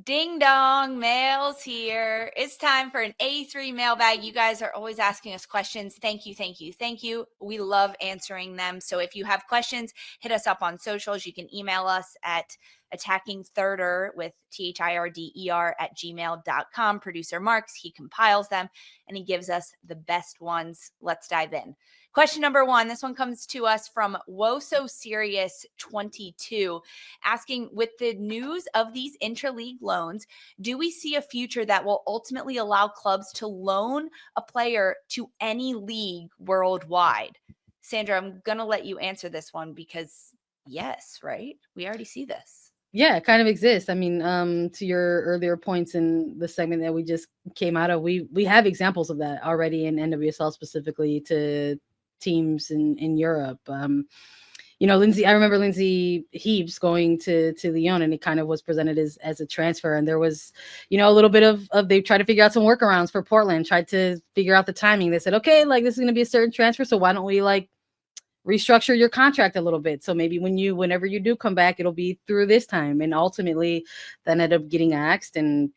Ding dong, mail's here. It's time for an A3 mailbag. You guys are always asking us questions. Thank you, thank you, thank you. We love answering them. So if you have questions, hit us up on socials. You can email us at attackingthirder with THIRDER at gmail.com. Producer Marks, he compiles them and he gives us the best ones. Let's dive in. Question number 1. This one comes to us from Woso Serious 22, asking, with the news of these intra-league loans, do we see a future that will ultimately allow clubs to loan a player to any league worldwide? Sandra, I'm going to let you answer this one because yes, right? We already see this. Yeah, it kind of exists. I mean, to your earlier points in the segment that we just came out of, we have examples of that already in NWSL, specifically to teams in Europe. I remember Lindsay Heaps going to Lyon, and it kind of was presented as a transfer. And there was, a little bit of they tried to figure out some workarounds for Portland, tried to figure out the timing. They said, okay, like this is going to be a certain transfer, so why don't we restructure your contract a little bit? So maybe whenever you do come back, it'll be through this time. And ultimately that ended up getting axed, and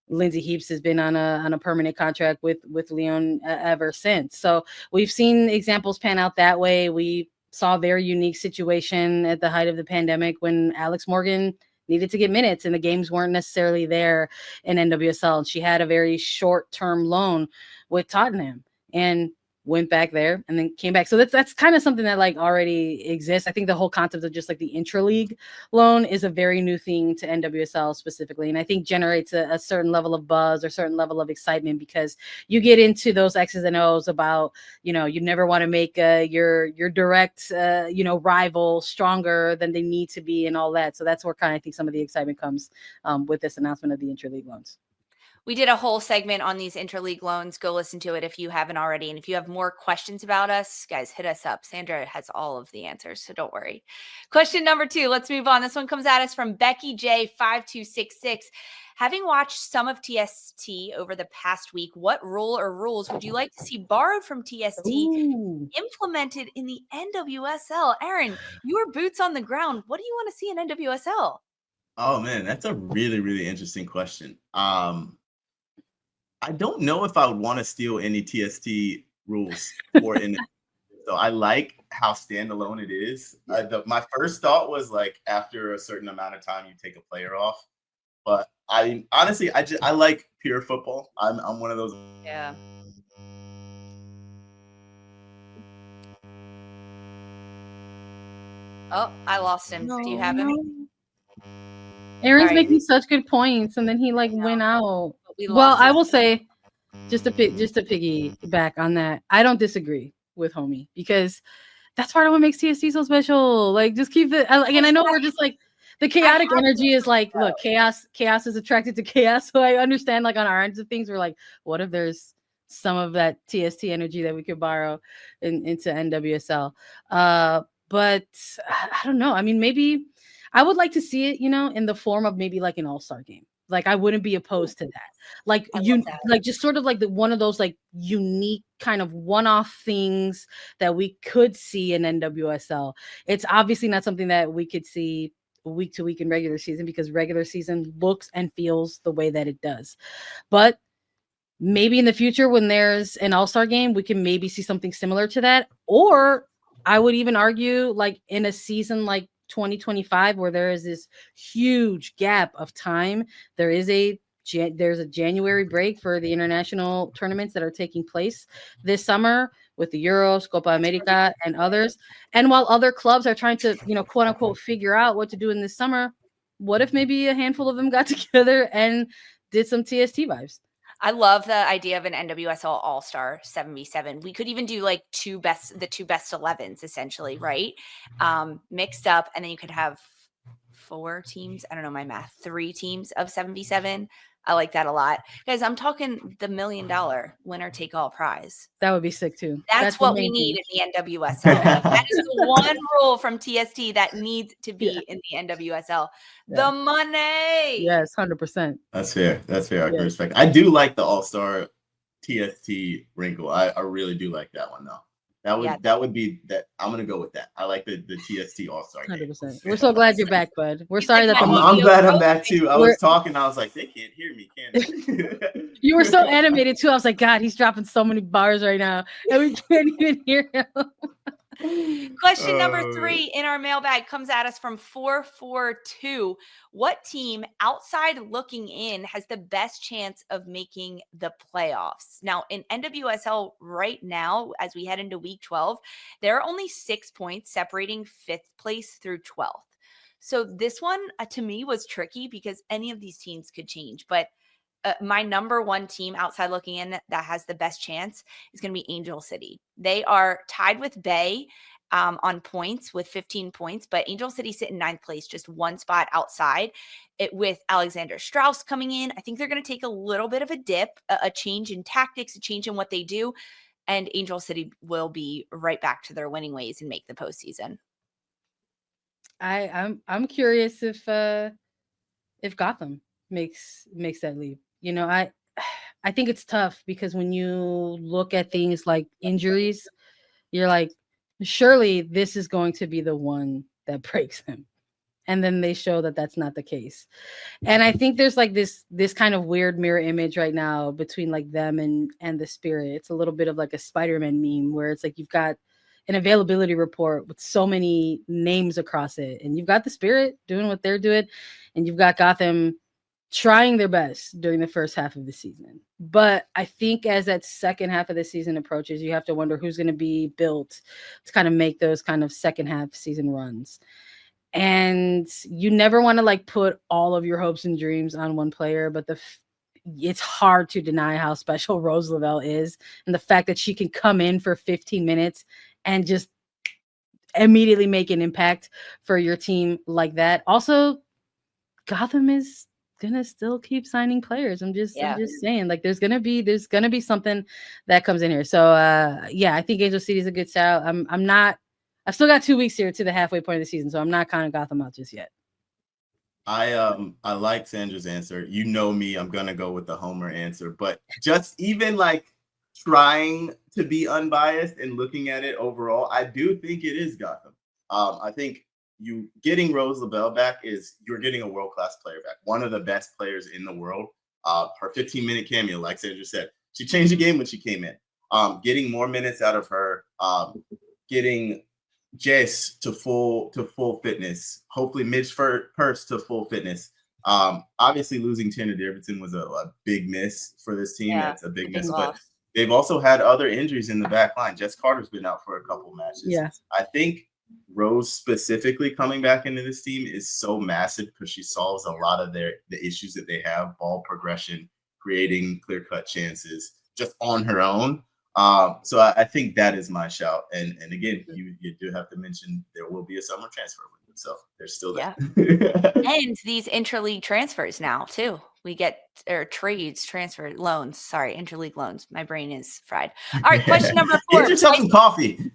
Lindsay Heaps has been on a permanent contract with Lyon ever since. So we've seen examples pan out that way. We saw a very unique situation at the height of the pandemic when Alex Morgan needed to get minutes and the games weren't necessarily there in NWSL. And she had a very short-term loan with Tottenham and went back there and then came back. So that's kind of something that already exists. I think the whole concept of just the intra-league loan is a very new thing to NWSL specifically, and I think generates a certain level of buzz or certain level of excitement, because you get into those X's and O's about you never want to make your direct rival stronger than they need to be and all that. So that's where kind of I think some of the excitement comes with this announcement of the intra-league loans. We did a whole segment on these interleague loans. Go listen to it if you haven't already. And if you have more questions about us, guys, hit us up. Sandra has all of the answers, so don't worry. Question number 2. Let's move on. This one comes at us from Becky J5266. Having watched some of TST over the past week, what rule or rules would you like to see borrowed from TST implemented in the NWSL? Aaron, your boots on the ground. What do you want to see in NWSL? Oh man, that's a really, really interesting question. I don't know if I would want to steal any TST rules for in. So I like how standalone it is. My first thought was after a certain amount of time, you take a player off. But I honestly, I like pure football. I'm one of those. Yeah. Oh, I lost him. Do you have him? Aaron's making such good points, and then he went out. Well, I will say, just to piggyback on that, I don't disagree with Homie, because that's part of what makes TST so special. Just keep it. And I know we're just the chaotic energy is look, chaos is attracted to chaos. So I understand on our ends of things, we're what if there's some of that TST energy that we could borrow into NWSL? But I don't know. I mean, maybe I would like to see it, in the form of maybe an all-star game. I wouldn't be opposed to that. Just sort of one of those unique kind of one-off things that we could see in NWSL. It's obviously not something that we could see week to week in regular season, because regular season looks and feels the way that it does. But maybe in the future, when there's an all-star game, we can maybe see something similar to that. Or I would even argue in a season 2025, where there is this huge gap of time, there's a January break for the international tournaments that are taking place this summer with the Euros, Copa America, and others. And while other clubs are trying to, quote unquote, figure out what to do in this summer, what if maybe a handful of them got together and did some TST vibes? I love the idea of an NWSL All-Star 7v7. We could even do the two best 11s, essentially, right? Mixed up, and then you could have 4 teams. I don't know my math. 3 teams of 7v7. I like that a lot. Guys, I'm talking the $1 million winner take all prize. That would be sick too. That's what we need in the NWSL. That is the one rule from TST that needs to be in the NWSL. Yeah. The money. Yes, 100%. That's fair. I can respect. I do like the all-star TST wrinkle. I really do like that one though. That would be that. I'm gonna go with that. I like the TST All-Star game. 100%. We're so glad you're back, bud. We're sorry that I'm glad I'm back too. I was talking. I was like, they can't hear me, can they? You were so animated too. I was like, God, he's dropping so many bars right now, and we can't even hear him. Question number 3 in our mailbag comes at us from 442. What team outside looking in has the best chance of making the playoffs? Now, in NWSL right now, as we head into week 12, there are only 6 points separating 5th place through 12th. So this one to me was tricky because any of these teams could change, but my number one team outside looking in that has the best chance is going to be Angel City. They are tied with Bay on points with 15 points, but Angel City sit in 9th place, just 1 spot outside it with Alexander Strauss coming in. I think they're going to take a little bit of a dip, a change in tactics, a change in what they do. And Angel City will be right back to their winning ways and make the postseason. I'm curious if Gotham makes that leap. You know, I think it's tough because when you look at things like injuries, you're like, surely this is going to be the one that breaks them. And then they show that that's not the case. And I think there's like this kind of weird mirror image right now between like them and the Spirit. It's a little bit of like a Spider-Man meme where it's like you've got an availability report with so many names across it, and you've got the Spirit doing what they're doing, and you've got Gotham trying their best during the first half of the season. But I think as that second half of the season approaches, you have to wonder who's going to be built to kind of make those kind of second half season runs. And you never want to like put all of your hopes and dreams on one player, but it's hard to deny how special Rose Lavelle is, and the fact that she can come in for 15 minutes and just immediately make an impact for your team like that. Also, Gotham is gonna still keep signing players. I'm just saying, like, there's gonna be something that comes in here. So I think Angel City is a good shout. I've still got 2 weeks here to the halfway point of the season, so I'm not counting Gotham out just yet. I like Sandra's answer. You know me, I'm gonna go with the Homer answer, but just even like trying to be unbiased and looking at it overall, I do think it is Gotham. I think you getting Rose Lavelle back is you're getting a world-class player back, one of the best players in the world. Her 15-minute cameo, like Sandra said, she changed the game when she came in. Getting more minutes out of her, getting Jess to full fitness, hopefully Midge Purse to full fitness. Obviously losing Tanner Davidson was a big miss for this team. Yeah, that's a big miss, but they've also had other injuries in the back line. Jess Carter's been out for a couple matches. Yeah, I think Rose specifically coming back into this team is so massive because she solves a lot of the issues that they have, ball progression, creating clear-cut chances just on her own. So I think that is my shout. And again, you do have to mention there will be a summer transfer window, so they're still there. Yeah. And these intra-league transfers now too. We get trades, transfer loans. Sorry, interleague loans. My brain is fried. All right, question number 4. Get yourself some coffee.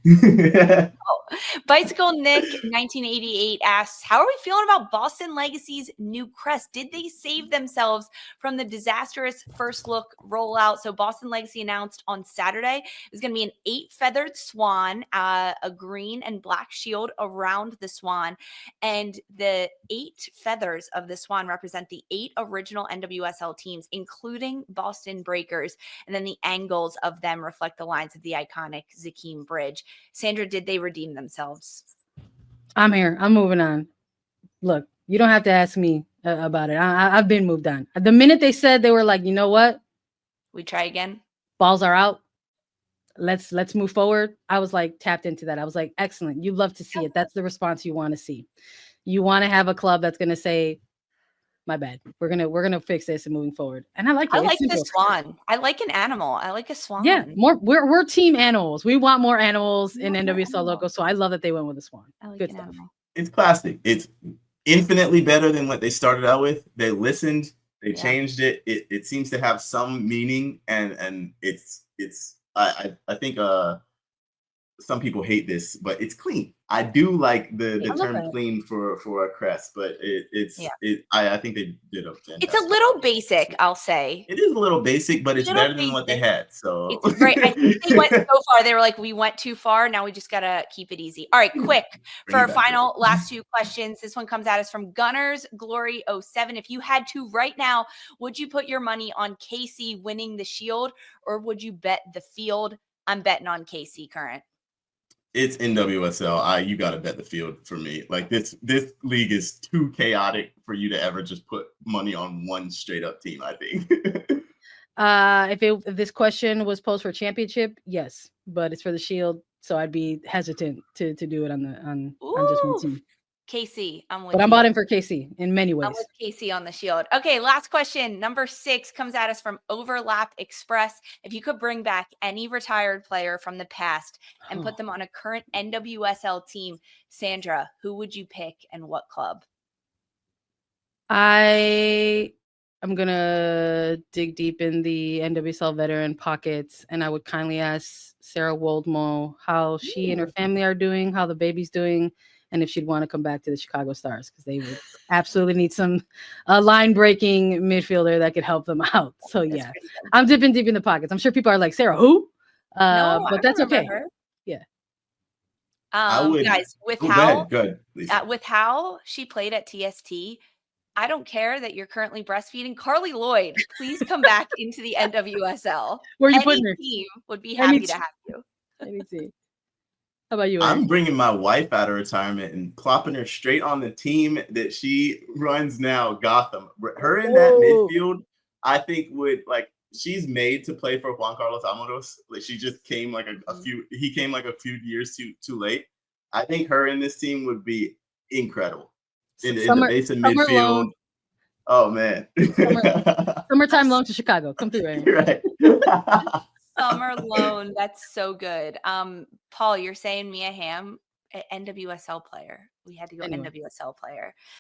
Bicycle Nick 1988 asks, how are we feeling about Boston Legacy's new crest? Did they save themselves from the disastrous first look rollout? So Boston Legacy announced on Saturday it's going to be an 8-feathered swan, a green and black shield around the swan, and the 8 feathers of the swan represent the 8 original NWSL teams, including Boston Breakers, and then the angles of them reflect the lines of the iconic Zakim Bridge. Sandra, did they redeem themselves? I'm here. I'm moving on. Look, you don't have to ask me about it. I've been moved on. The minute they said, they were like, you know what? We try again. Balls are out. Let's move forward. I was like tapped into that. I was like, excellent. You love to see it. That's the response you want to see. You want to have a club that's going to say, my bad. We're gonna fix this and moving forward. And I like it. I like the swan. I like an animal. I like a swan. Yeah, more. We're team animals. We want more animals in NWSL logo. So I love that they went with a swan. I like good an stuff. Animal. It's classic. It's infinitely better than what they started out with. They listened. They changed it. It seems to have some meaning, and it's. I think some people hate this, but it's clean. I do like the I love term that. clean for a crest, but I think they did a fantastic It's a little job. basic, I'll say. It is a little basic, but it's Little better than what they basic. had. So It's great. I think they went so far. They were like, we went too far. Now we just got to keep it easy. All right, quick for our final last 2 questions. This one comes at us from Gunners Glory 07. If you had to right now, would you put your money on KC winning the Shield, or would you bet the field? I'm betting on KC current. It's NWSL. You got to bet the field for me. Like this league is too chaotic for you to ever just put money on one straight up team, I think. If this question was posed for championship, yes, but it's for the Shield, so I'd be hesitant to do it on just one team. KC, I'm with but I'm bought in for KC in many ways. I'm with KC on the Shield. Okay, last question. Number 6 comes at us from Overlap Express. If you could bring back any retired player from the past and put them on a current NWSL team, Sandra, who would you pick and what club? I'm gonna dig deep in the NWSL veteran pockets, and I would kindly ask Sarah Woldmo how she and her family are doing, how the baby's doing, and if she'd want to come back to the Chicago Stars, because they would absolutely need some line-breaking midfielder that could help them out. So yeah, I'm dipping deep in the pockets. I'm sure people are like, Sarah, who? No, but that's okay. Her. Yeah. Guys, with how Lisa. With how she played at TST, I don't care that you're currently breastfeeding. Carly Lloyd, please come back into the NWSL. Where are you putting her? Team would be happy to have you. Let me see. How about you, Aaron? I'm bringing my wife out of retirement and plopping her straight on the team that she runs now, Gotham. Her in that midfield, I think she's made to play for Juan Carlos Amados. Like she just came he came like a few years too late. I think her in this team would be incredible. In the base and midfield. Loan. Oh man. Summertime loan to Chicago. Come through, Aaron. Right. Summer loan. That's so good. Paul, you're saying Mia Hamm, NWSL player. We had to go NWSL player.